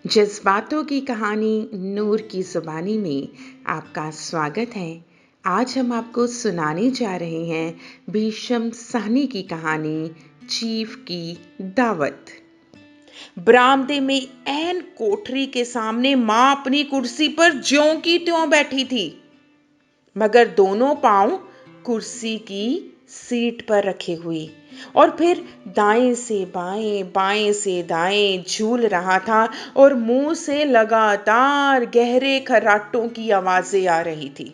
जज्बातों की कहानी नूर की ज़ुबानी में आपका स्वागत है। आज हम आपको सुनाने जा रहे हैं भीष्म साहनी की कहानी चीफ की दावत। बरामदे में ऐन कोठरी के सामने माँ अपनी कुर्सी पर ज्यों की त्यों बैठी थी, मगर दोनों पांव कुर्सी की सीट पर रखे हुए और फिर दाएं से बाएं बाएं से दाएं झूल रहा था और मुंह से लगातार गहरे खर्राटों की आवाजें आ रही थी।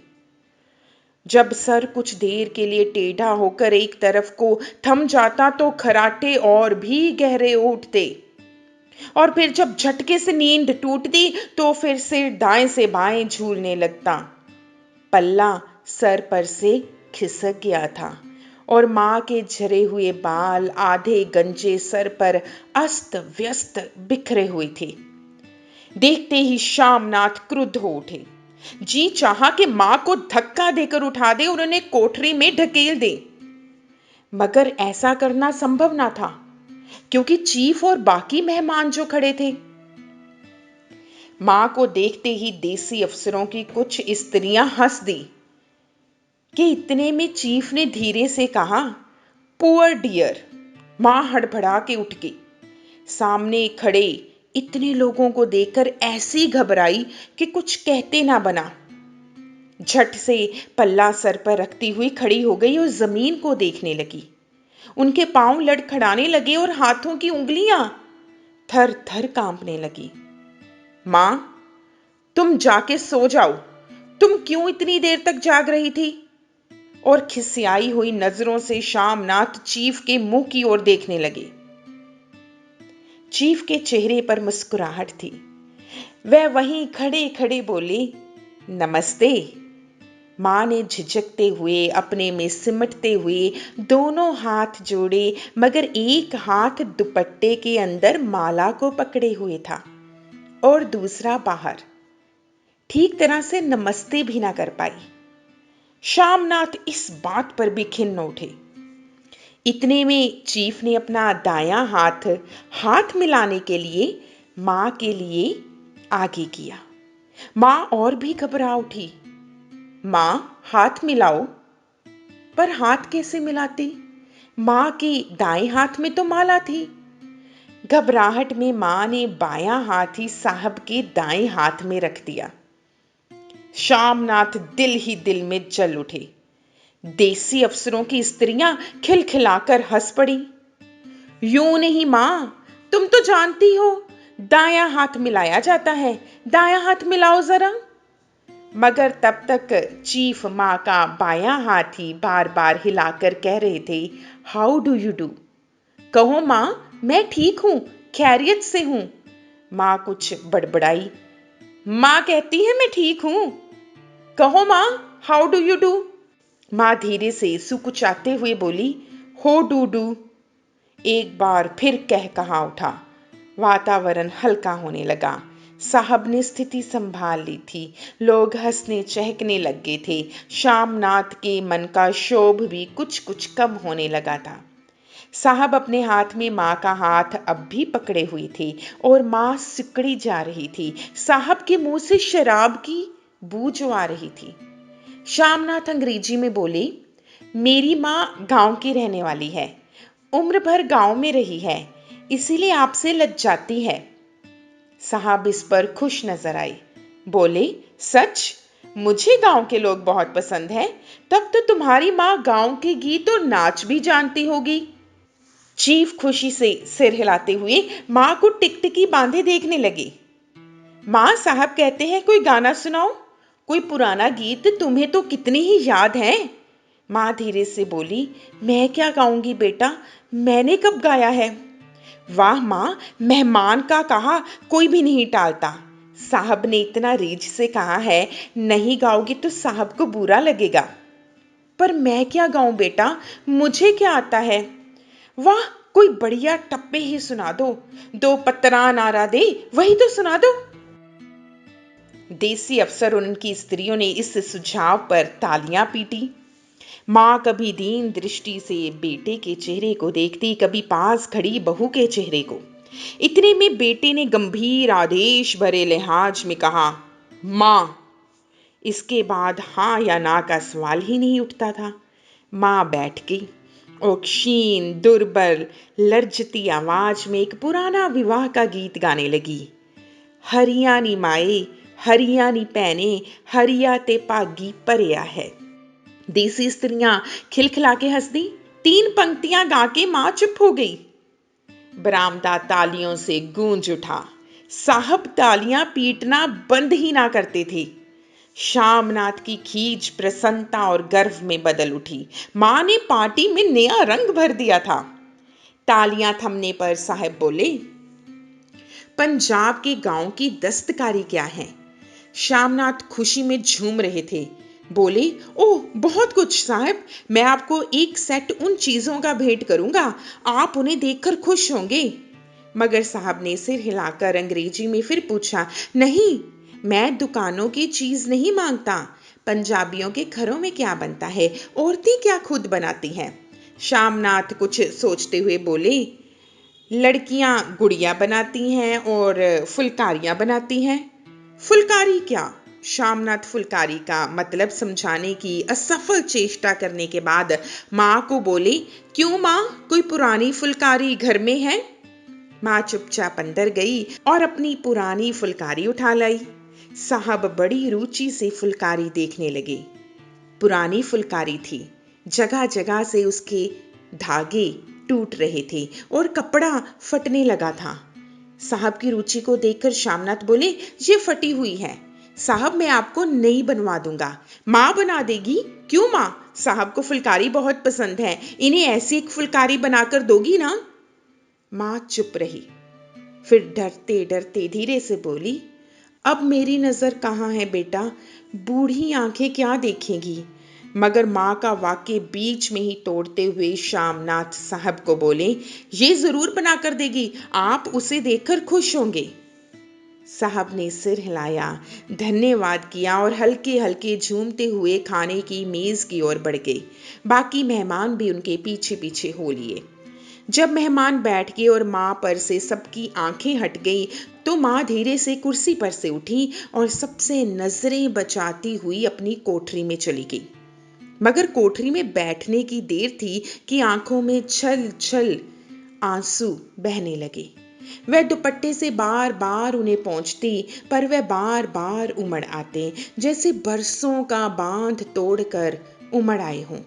जब सर कुछ देर के लिए टेढ़ा होकर एक तरफ को थम जाता तो खर्राटे और भी गहरे उठते और फिर जब झटके से नींद टूटती तो फिर सिर दाएं से बाएं झूलने लगता। पल्ला सर पर से खिसक गया था और मां के झरे हुए बाल आधे गंजे सर पर अस्त व्यस्त बिखरे हुए थे। देखते ही शामनाथ क्रुद्ध हो उठे। जी चाहा कि मां को धक्का देकर उठा दे और उन्हें कोठरी में ढकेल दे, मगर ऐसा करना संभव ना था क्योंकि चीफ और बाकी मेहमान जो खड़े थे। मां को देखते ही देसी अफसरों की कुछ स्त्रियां हंस दी कि इतने में चीफ ने धीरे से कहा, पुअर डियर। मां हड़बड़ा के उठ गई। सामने खड़े इतने लोगों को देखकर ऐसी घबराई कि कुछ कहते ना बना। झट से पल्ला सर पर रखती हुई खड़ी हो गई और जमीन को देखने लगी। उनके पांव लड़खड़ाने लगे और हाथों की उंगलियां थर थर कांपने लगी। मां, तुम जाके सो जाओ। तुम क्यों इतनी देर तक जाग रही थी? और खिसियाई हुई नजरों से शामनाथ चीफ के मुंह की ओर देखने लगे। चीफ के चेहरे पर मुस्कुराहट थी। वह वहीं खड़े खड़े बोले, नमस्ते। मां ने झिझकते हुए अपने में सिमटते हुए दोनों हाथ जोड़े, मगर एक हाथ दुपट्टे के अंदर माला को पकड़े हुए था और दूसरा बाहर। ठीक तरह से नमस्ते भी ना कर पाई। शामनाथ इस बात पर भी खिन्न उठे। इतने में चीफ ने अपना दायां हाथ हाथ मिलाने के लिए मां के लिए आगे किया। मां और भी घबरा उठी। मां, हाथ मिलाओ। पर हाथ कैसे मिलाती? मां के दाएं हाथ में तो माला थी। घबराहट में मां ने बायां हाथ ही साहब के दाएं हाथ में रख दिया। शामनाथ दिल ही दिल में जल उठे। देसी अफसरों की स्त्रियां खिलखिलाकर हंस पड़ी। यूं नहीं मां, तुम तो जानती हो दायां हाथ मिलाया जाता है। दायां हाथ मिलाओ जरा। मगर तब तक चीफ मां का बायां हाथ ही बार बार हिलाकर कह रहे थे, हाउ डू यू डू। कहो मां, मैं ठीक हूं, खैरियत से हूं। मां कुछ बड़बड़ाई। मां कहती है मैं ठीक हूं। कहो मां, हाउ डू यू डू। मां धीरे से सुकुचाते हुए बोली, हो डू डू। एक बार फिर कह कहा उठा। वातावरण हल्का होने लगा। साहब ने स्थिति संभाल ली थी। लोग हंसने चहकने लग गए थे। शामनाथ के मन का क्षोभ भी कुछ कुछ कम होने लगा था। साहब अपने हाथ में मां का हाथ अब भी पकड़े हुए थे और मां सिकुड़ी जा रही थी। साहब के मुंह से शराब की बू जो आ रही थी। शामनाथ अंग्रेजी में बोले, मेरी मां गांव की रहने वाली है, उम्र भर गांव में रही है, इसीलिए आपसे लज जाती है। साहब इस पर खुश नजर आए। बोले, सच? मुझे गांव के लोग बहुत पसंद हैं। तब तो तुम्हारी मां गांव के गीत और नाच भी जानती होगी। चीफ खुशी से सिर हिलाते हुए मां को टिकटिकी बांधे देखने लगे। मां, साहब कहते हैं कोई गाना सुनाओ। कोई पुराना गीत तुम्हें तो कितनी ही याद है। मां धीरे से बोली, मैं क्या गाऊंगी बेटा, मैंने कब गाया है। वाह मां, मेहमान का कहा कोई भी नहीं टालता। साहब ने इतना रीझ से कहा है, नहीं गाओगी तो साहब को बुरा लगेगा। पर मैं क्या गाऊं बेटा, मुझे क्या आता है। वाह, कोई बढ़िया टप्पे ही सुना दो। दो पतरा नारा दे, वही तो सुना दो। देसी अफसर और उनकी स्त्रियों ने इस सुझाव पर तालियां पीटी। मां कभी दीन दृष्टि से बेटे के चेहरे को देखती, कभी पास खड़ी बहू के चेहरे को। इतने में बेटे ने गंभीर आदेश भरे लिहाज में कहा, माँ। इसके बाद हाँ या ना का सवाल ही नहीं उठता था। माँ बैठ गई और क्षीण दुर्बल लर्जती आवाज में एक पुराना विवाह का गीत गाने लगी। हरियाणी माए हरियाणी पैने हरिया ते भागी भरिया है। देसी स्त्रियां खिलखिला के हंस दी। 3 पंक्तियां गा के मां चुप हो गई। बरामदा तालियों से गूंज उठा। साहब तालियां पीटना बंद ही ना करते थे। श्यामनाथ की खींच प्रसन्नता और गर्व में बदल उठी। मां ने पार्टी में नया रंग भर दिया था। तालियां थमने पर साहब बोले, पंजाब के गांव की दस्तकारी क्या है? श्यामनाथ खुशी में झूम रहे थे। बोले, ओह बहुत कुछ साहब। मैं आपको एक सेट उन चीजों का भेंट करूंगा, आप उन्हें देखकर खुश होंगे। मगर साहब ने सिर हिलाकर अंग्रेजी में फिर पूछा, नहीं, मैं दुकानों की चीज नहीं मांगता। पंजाबियों के घरों में क्या बनता है, औरतें क्या खुद बनाती हैं? श्यामनाथ कुछ सोचते हुए बोले, लड़कियां गुड़िया बनाती हैं और फुलकारियां बनाती हैं। फुलकारी क्या? श्यामनाथ फुलकारी का मतलब समझाने की असफल चेष्टा करने के बाद मां को बोले, क्यों मां, कोई पुरानी फुलकारी घर में है? मां चुपचाप अंदर गई और अपनी पुरानी फुलकारी उठा लाई। साहब बड़ी रुचि से फुलकारी देखने लगे। पुरानी फुलकारी थी। जगह जगह से उसके धागे टूट रहे थे और कपड़ा फटने लगा था। साहब की रुचि को देखकर श्यामनाथ बोले, ये फटी हुई है साहब, मैं आपको नई बनवा दूंगा। माँ बना देगी? क्यों माँ, साहब को फुलकारी बहुत पसंद है, इन्हें ऐसी एक फुलकारी बनाकर दोगी ना? माँ चुप रही, फिर डरते डरते धीरे से बोली, अब मेरी नजर कहाँ है बेटा, बूढ़ी आंखें क्या देखेंगी? मगर मां का वाक्य बीच में ही तोड़ते हुए श्यामनाथ साहब को बोले, ये जरूर बना कर देगी, आप उसे देखकर खुश होंगे। साहब ने सिर हिलाया, धन्यवाद किया और हल्के हल्के झूमते हुए खाने की मेज की ओर बढ़ गए। बाकी मेहमान भी उनके पीछे पीछे हो लिए। जब मेहमान बैठ गए और मां पर से सबकी आंखें हट गई तो मां धीरे से कुर्सी पर से उठी और सबसे नजरें बचाती हुई अपनी कोठरी में चली गई। मगर कोठरी में बैठने की देर थी कि आंखों में छल छल आंसू बहने लगे। वह दुपट्टे से बार बार उन्हें पहुंचती, पर वह बार बार उमड़ आते, जैसे बरसों का बांध तोड़कर उमड़ आए हों।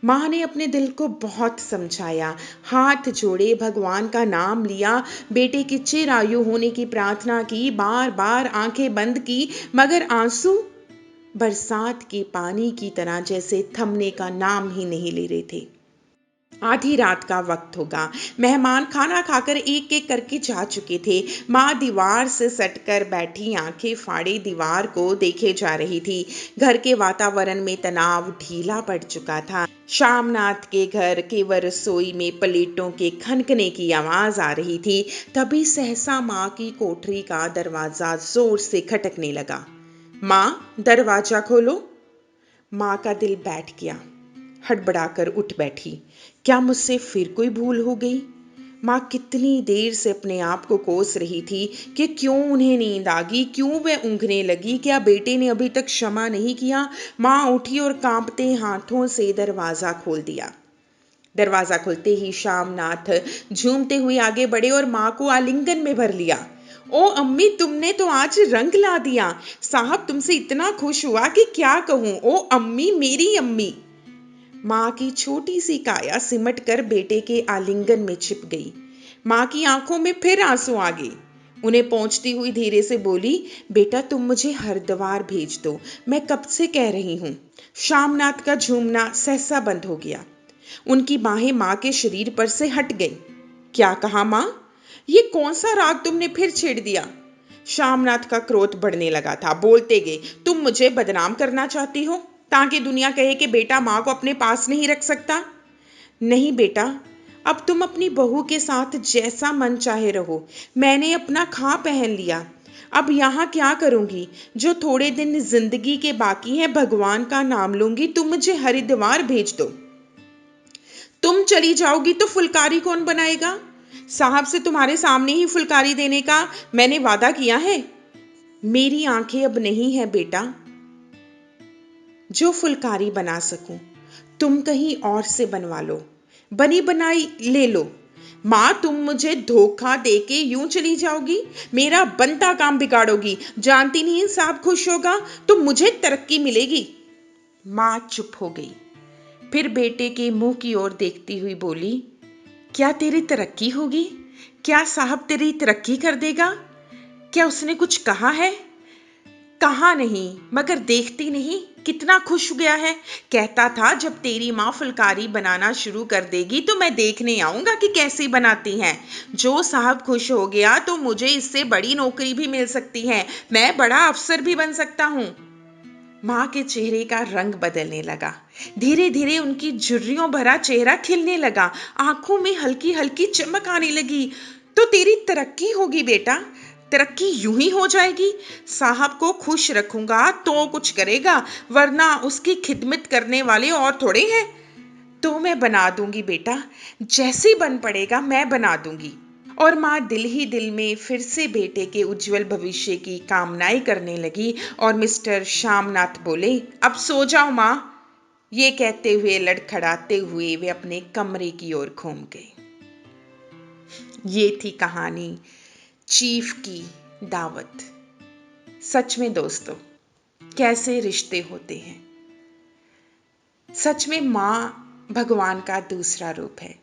मां ने अपने दिल को बहुत समझाया, हाथ जोड़े भगवान का नाम लिया, बेटे की चिरायु होने की प्रार्थना की, बार बार आंखें बंद की, मगर आंसू बरसात के पानी की तरह जैसे थमने का नाम ही नहीं ले रहे थे। आधी रात का वक्त होगा। मेहमान खाना खाकर एक एक करके जा चुके थे। माँ दीवार से सटकर बैठी आंखें फाड़े दीवार को देखे जा रही थी। घर के वातावरण में तनाव ढीला पड़ चुका था। श्यामनाथ के घर केवल रसोई में प्लेटों के खनकने की आवाज आ रही थी। तभी सहसा माँ की कोठरी का दरवाजा जोर से खटकने लगा। माँ, दरवाजा खोलो। माँ का दिल बैठ गया। हड़बड़ाकर उठ बैठी। क्या मुझसे फिर कोई भूल हो गई? माँ कितनी देर से अपने आप को कोस रही थी कि क्यों उन्हें नींद आ गई, क्यों वह ऊँघने लगी, क्या बेटे ने अभी तक क्षमा नहीं किया? माँ उठी और कांपते हाथों से दरवाजा खोल दिया। दरवाजा खुलते ही श्यामनाथ झूमते हुए आगे बढ़े और माँ को आलिंगन में भर लिया। ओ अम्मी, तुमने तो आज रंग ला दिया। साहब तुमसे इतना खुश हुआ कि क्या कहूँ। ओ अम्मी, मेरी अम्मी। माँ की छोटी सी काया सिमट कर बेटे के आलिंगन में छिप गई। माँ की आंखों में फिर आंसू आ गए। उन्हें पहुंचती हुई धीरे से बोली, बेटा तुम मुझे हरिद्वार भेज दो, मैं कब से कह रही हूँ। श्यामनाथ का झूमना सहसा बंद हो गया। उनकी बाहें माँ के शरीर पर से हट गईं। क्या कहा माँ? ये कौन सा राग तुमने फिर छेड़ दिया? श्यामनाथ का क्रोध बढ़ने लगा था। बोलते गए, तुम मुझे बदनाम करना चाहती हो ताकि दुनिया कहे कि बेटा माँ को अपने पास नहीं रख सकता। नहीं बेटा, अब तुम अपनी बहू के साथ जैसा मन चाहे रहो। मैंने अपना खा पहन लिया, अब यहाँ क्या करूंगी? जो थोड़े दिन जिंदगी के बाकी हैं, भगवान का नाम लूंगी। तुम मुझे हरिद्वार भेज दो। तुम चली जाओगी तो फुलकारी कौन बनाएगा? साहब से तुम्हारे सामने ही फुलकारी देने का मैंने वादा किया है। मेरी आंखें अब नहीं है बेटा जो फुलकारी बना सकूं, तुम कहीं और से बनवा लो, बनी बनाई ले लो। माँ, तुम मुझे धोखा देके यूं चली जाओगी, मेरा बनता काम बिगाड़ोगी। जानती नहीं साहब खुश होगा तो मुझे तरक्की मिलेगी। माँ चुप हो गई, फिर बेटे के मुंह की ओर देखती हुई बोली, क्या तेरी तरक्की होगी? क्या साहब तेरी तरक्की कर देगा? क्या उसने कुछ कहा है? कहा नहीं, मगर देखती नहीं कितना खुश हो गया है। कहता था जब तेरी माँ फुलकारी बनाना शुरू कर देगी तो मैं देखने आऊंगा कि कैसी बनाती हैं। जो साहब खुश हो गया तो मुझे इससे बड़ी नौकरी भी मिल सकती है, मैं बड़ा अफसर भी बन सकता हूँ। माँ के चेहरे का रंग बदलने लगा, धीरे धीरे उनकी झुर्रियों भरा चेहरा खिलने लगा, आंखों में हल्की हल्की चमक आने लगी। तो तेरी तरक्की होगी बेटा, तरक्की यूं ही हो जाएगी। साहब को खुश रखूंगा तो कुछ करेगा, वरना उसकी खिदमत करने वाले और थोड़े हैं। तो मैं बना दूंगी बेटा, जैसे बन पड़ेगा मैं बना दूंगी। और माँ दिल ही दिल में फिर से बेटे के उज्जवल भविष्य की कामनाएं करने लगी। और मिस्टर श्यामनाथ बोले, अब सो जाओ माँ। ये कहते हुए लड़खड़ाते हुए वे अपने कमरे की ओर घूम गए। ये थी कहानी चीफ की दावत। सच में दोस्तों, कैसे रिश्ते होते हैं। सच में माँ भगवान का दूसरा रूप है।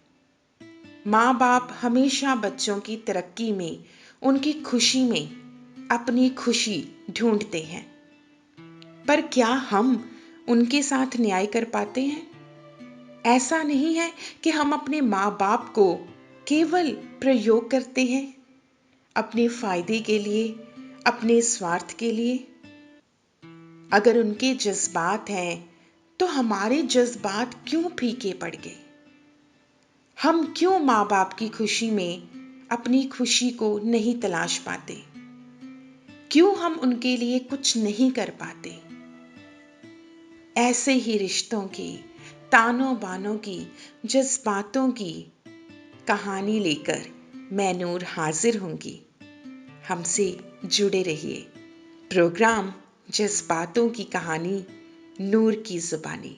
माँ बाप हमेशा बच्चों की तरक्की में, उनकी खुशी में अपनी खुशी ढूंढते हैं। पर क्या हम उनके साथ न्याय कर पाते हैं? ऐसा नहीं है कि हम अपने माँ बाप को केवल प्रयोग करते हैं अपने फायदे के लिए, अपने स्वार्थ के लिए। अगर उनके जज्बात हैं तो हमारे जज्बात क्यों फीके पड़ गए? हम क्यों माँ बाप की खुशी में अपनी खुशी को नहीं तलाश पाते? क्यों हम उनके लिए कुछ नहीं कर पाते? ऐसे ही रिश्तों की, तानों बानों की, जज्बातों की कहानी लेकर मैं नूर हाजिर होंगी। हमसे जुड़े रहिए। प्रोग्राम जज्बातों की कहानी, नूर की जुबानी।